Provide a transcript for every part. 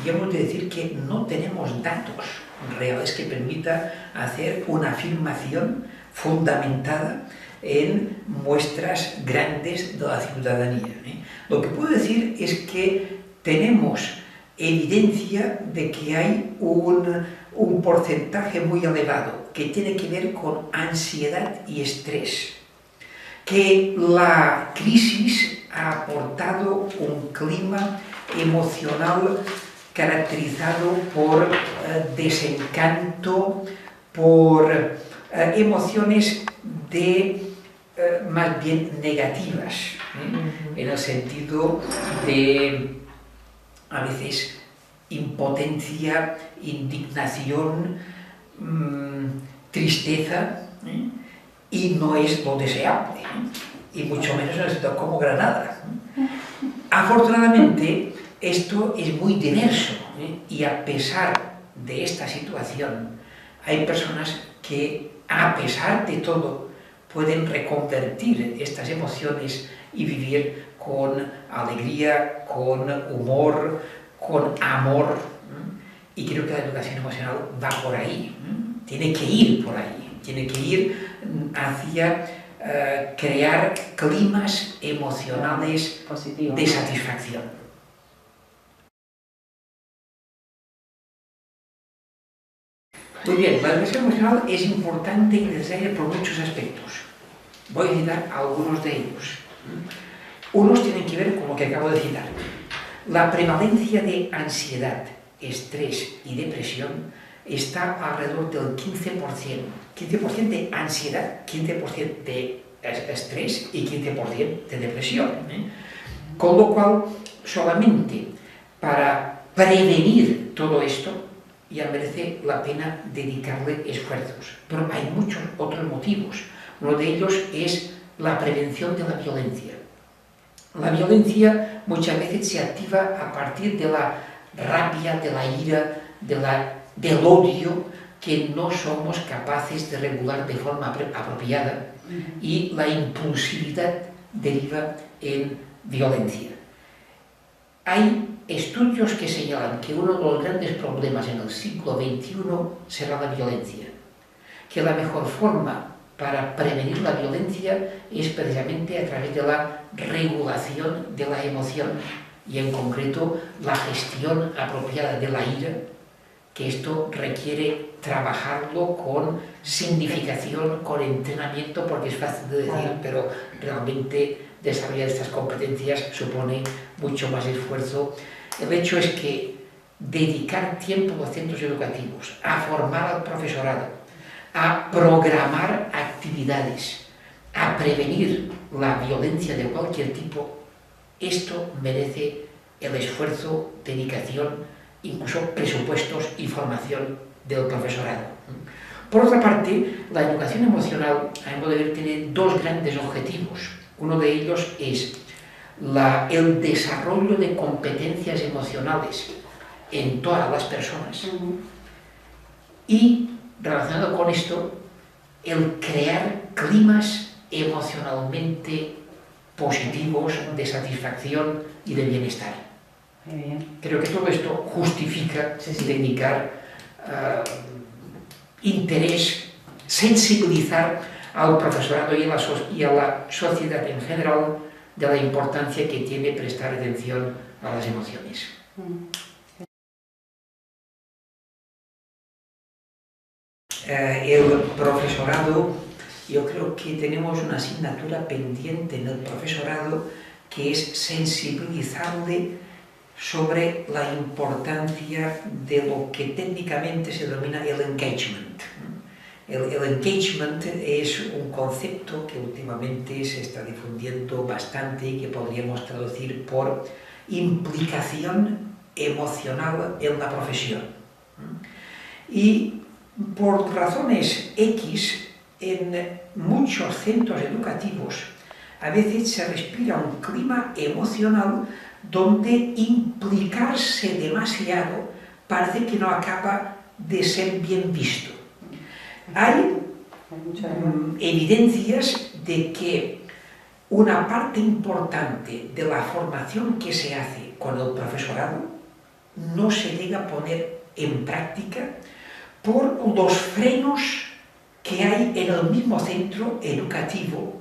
Y hemos de decir que no tenemos datos reales que permitan hacer una afirmación fundamentada en muestras grandes de la ciudadanía. Lo que puedo decir es que tenemos evidencia de que hay un porcentaje muy elevado que tiene que ver con ansiedad y estrés, que la crisis ha aportado un clima emocional caracterizado por desencanto, por emociones más bien negativas, en el sentido de, a veces, impotencia, indignación, tristeza, y no es lo deseable, y mucho menos en el sector como Granada. Afortunadamente, esto es muy diverso, y a pesar de esta situación, hay personas que, a pesar de todo, pueden reconvertir estas emociones y vivir con alegría, con humor, con amor, y creo que la educación emocional va por ahí, tiene que ir por ahí, tiene que ir hacia crear climas emocionales positivos de satisfacción. Muy bien, la educación emocional es importante y necesaria por muchos aspectos. Voy a citar algunos de ellos. Unos tienen que ver con lo que acabo de citar. La prevalencia de ansiedad, estrés y depresión está alrededor del 15%. 15% de ansiedad, 15% de estrés y 15% de depresión. Con lo cual, solamente para prevenir todo esto, ya merece la pena dedicarle esfuerzos. Pero hay muchos otros motivos. Uno de ellos es la prevención de la violencia. La violencia muchas veces se activa a partir de la rabia, de la ira, del odio que no somos capaces de regular de forma apropiada, y la impulsividad deriva en violencia. Hay estudios que señalan que uno de los grandes problemas en el siglo XXI será la violencia, que la mejor forma para prevenir la violencia es precisamente a través de la regulación de la emoción y en concreto la gestión apropiada de la ira, que esto requiere trabajarlo con significación, con entrenamiento, porque es fácil de decir, pero realmente desarrollar estas competencias supone mucho más esfuerzo. El hecho es que dedicar tiempo a los centros educativos, a formar al profesorado, a programar actividades, a prevenir la violencia de cualquier tipo, esto merece el esfuerzo, dedicación, incluso presupuestos y formación del profesorado. Por otra parte, la educación emocional, a mi modo de ver, tiene dos grandes objetivos. Uno de ellos es el desarrollo de competencias emocionales en todas las personas y, relacionado con esto, el crear climas emocionalmente positivos, de satisfacción y de bienestar. Creo que todo esto justifica dedicar interés, sensibilizar al profesorado y a la sociedad en general de la importancia que tiene prestar atención a las emociones. El profesorado, yo creo que tenemos una asignatura pendiente en el profesorado que es sensibilizarle sobre la importancia de lo que técnicamente se denomina el engagement. El engagement es un concepto que últimamente se está difundiendo bastante y que podríamos traducir por implicación emocional en la profesión. Y por razones X, en muchos centros educativos a veces se respira un clima emocional donde implicarse demasiado parece que no acaba de ser bien visto. Hay evidencias de que una parte importante de la formación que se hace con el profesorado no se llega a poner en práctica por los frenos que hay en el mismo centro educativo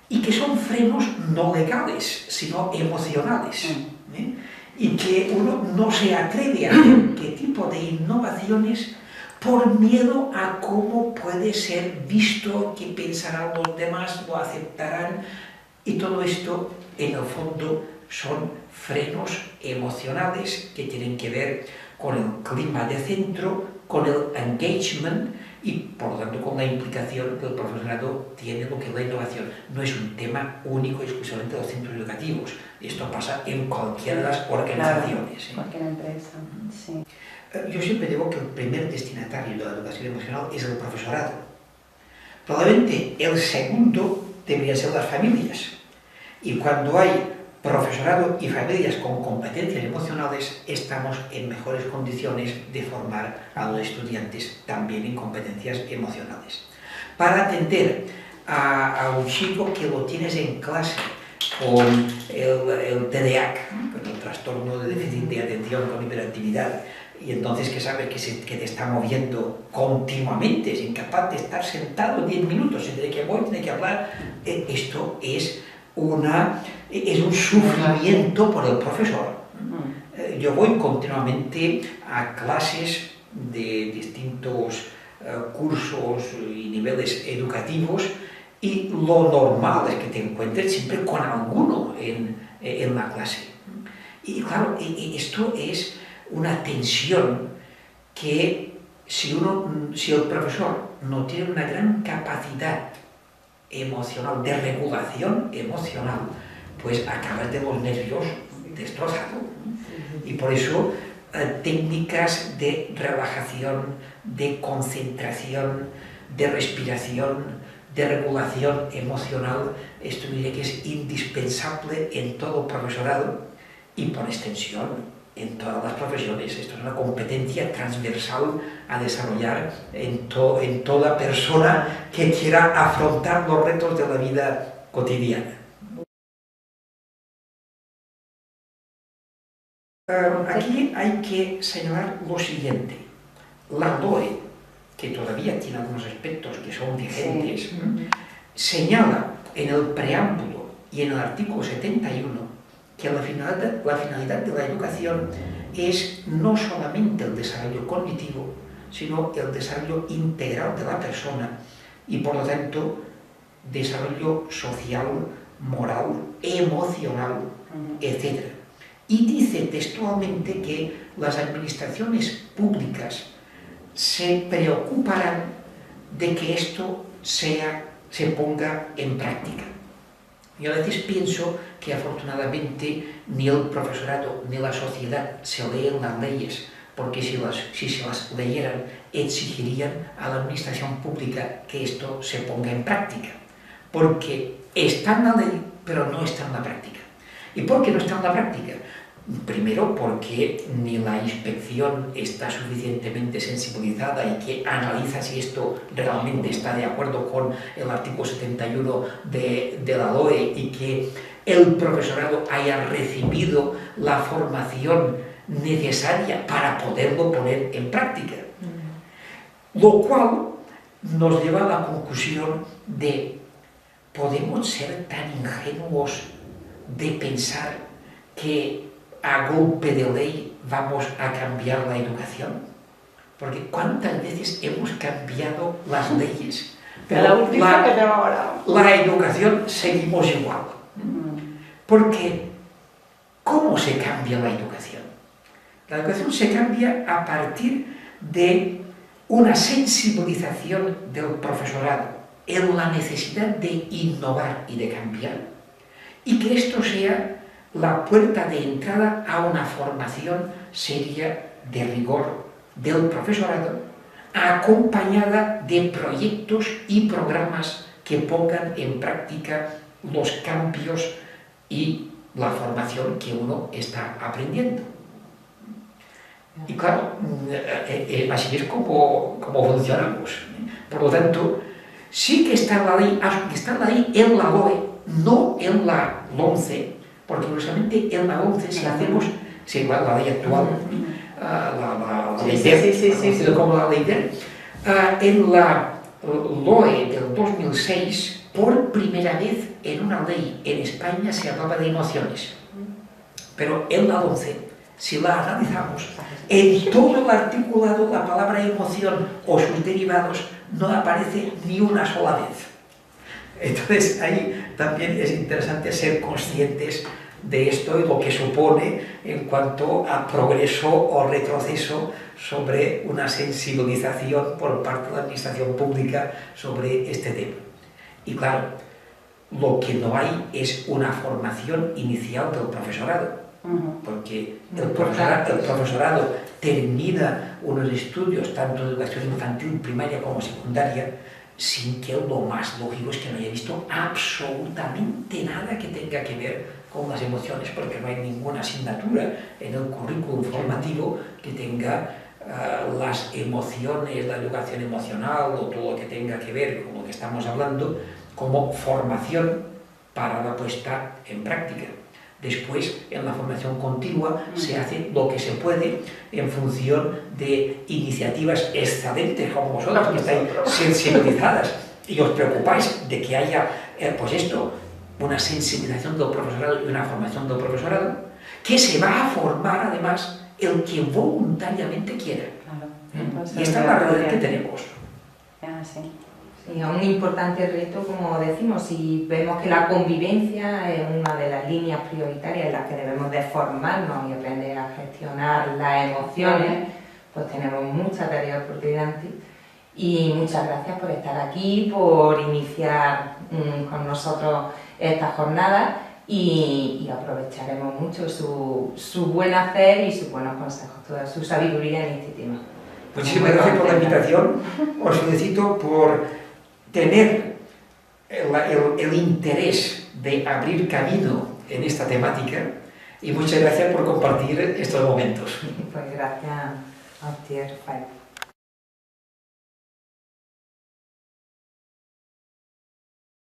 y que son frenos no legales, sino emocionales. Y que uno no se atreve a hacer qué tipo de innovaciones por miedo a cómo puede ser visto, qué pensarán los demás, lo aceptarán, y todo esto, en el fondo, son frenos emocionales que tienen que ver con el clima de centro, con el engagement y, por lo tanto, con la implicación que el profesorado tiene en lo que es la innovación. No es un tema único y exclusivamente de los centros educativos. Esto pasa en cualquiera de las organizaciones. Claro, cualquier empresa, sí. Yo siempre digo que el primer destinatario de la educación emocional es el profesorado. Probablemente el segundo deberían ser las familias. Y cuando hay profesorado y familias con competencias emocionales, estamos en mejores condiciones de formar a los estudiantes también en competencias emocionales. Para atender a un chico que lo tienes en clase con el TDAH, con el trastorno de déficit de atención con hiperactividad, y entonces que sabes que te está moviendo continuamente, es incapaz de estar sentado 10 minutos, se tiene que mover, tiene que hablar, esto es un sufrimiento por el profesor. Yo voy continuamente a clases de distintos cursos y niveles educativos y lo normal es que te encuentres siempre con alguno en la clase. Y claro, esto es una tensión que si el profesor no tiene una gran capacidad emocional, de regulación emocional, pues acabas de los nervios destrozado. Y por eso técnicas de relajación, de concentración, de respiración, de regulación emocional, esto diría que es indispensable en todo profesorado y por extensión en todas las profesiones. Esto es una competencia transversal a desarrollar en toda persona que quiera afrontar los retos de la vida cotidiana. Aquí hay que señalar lo siguiente. La LOE, que todavía tiene algunos aspectos que son vigentes, señala en el preámbulo y en el artículo 71 que la finalidad de la educación es no solamente el desarrollo cognitivo, sino el desarrollo integral de la persona y, por lo tanto, desarrollo social, moral, emocional, etc. Y dice textualmente que las administraciones públicas se preocuparán de que esto se ponga en práctica. Yo a veces pienso que afortunadamente ni el profesorado ni la sociedad se leen las leyes, porque si se las leyeran exigirían a la administración pública que esto se ponga en práctica, porque está en la ley pero no está en la práctica. ¿Y por qué no está en la práctica? Primero, porque ni la inspección está suficientemente sensibilizada y que analiza si esto realmente está de acuerdo con el artículo 71 de la LOE y que el profesorado haya recibido la formación necesaria para poderlo poner en práctica. Lo cual nos lleva a la conclusión de ¿podemos ser tan ingenuos de pensar que a golpe de ley vamos a cambiar la educación? Porque ¿cuántas veces hemos cambiado las leyes? Pero la educación seguimos igual. Porque ¿cómo se cambia la educación? La educación se cambia a partir de una sensibilización del profesorado en la necesidad de innovar y de cambiar, y que esto sea la puerta de entrada a una formación seria de rigor del profesorado, acompañada de proyectos y programas que pongan en práctica los cambios y la formación que uno está aprendiendo. Y claro, así es como funcionamos. Por lo tanto, sí que está la ley, está la ley en la LOE, no en la LOMCE, porque curiosamente en la LOMCE, Sí, la ley actual, la ley Sí. conocida como la ley DER. En la LOE del 2006, por primera vez en una ley en España se hablaba de emociones. Pero en la 11, si la analizamos, en todo el articulado la palabra emoción o sus derivados no aparece ni una sola vez. Entonces ahí también es interesante ser conscientes de esto y lo que supone en cuanto a progreso o retroceso sobre una sensibilización por parte de la administración pública sobre este tema. Y claro, lo que no hay es una formación inicial del profesorado, porque el profesorado termina unos estudios tanto de educación infantil, primaria como secundaria, sin que lo más lógico es que no haya visto absolutamente nada que tenga que ver con las emociones, porque no hay ninguna asignatura en el currículum formativo que tenga las emociones, la educación emocional o todo lo que tenga que ver con lo que estamos hablando como formación para la puesta en práctica. Después, en la formación continua, se hace lo que se puede en función de iniciativas excelentes como vosotras, que estáis sensibilizadas y os preocupáis de que haya, pues esto, una sensibilización del profesorado y una formación del profesorado, que se va a formar además el que voluntariamente quiera. Claro. Y esta es la realidad que tenemos. Sí. Sí, un importante reto, como decimos, si vemos que la convivencia es una de las líneas prioritarias en las que debemos de formarnos y aprender a gestionar las emociones, pues tenemos mucha tarea por delante. Y muchas gracias por estar aquí, por iniciar con nosotros esta jornada y aprovecharemos mucho su buen hacer y sus buenos consejos, toda su sabiduría en este tema. Muchísimas gracias por la invitación. Os felicito por tener el interés de abrir camino en esta temática y muchas gracias por compartir estos momentos. Pues gracias a usted, Rafael.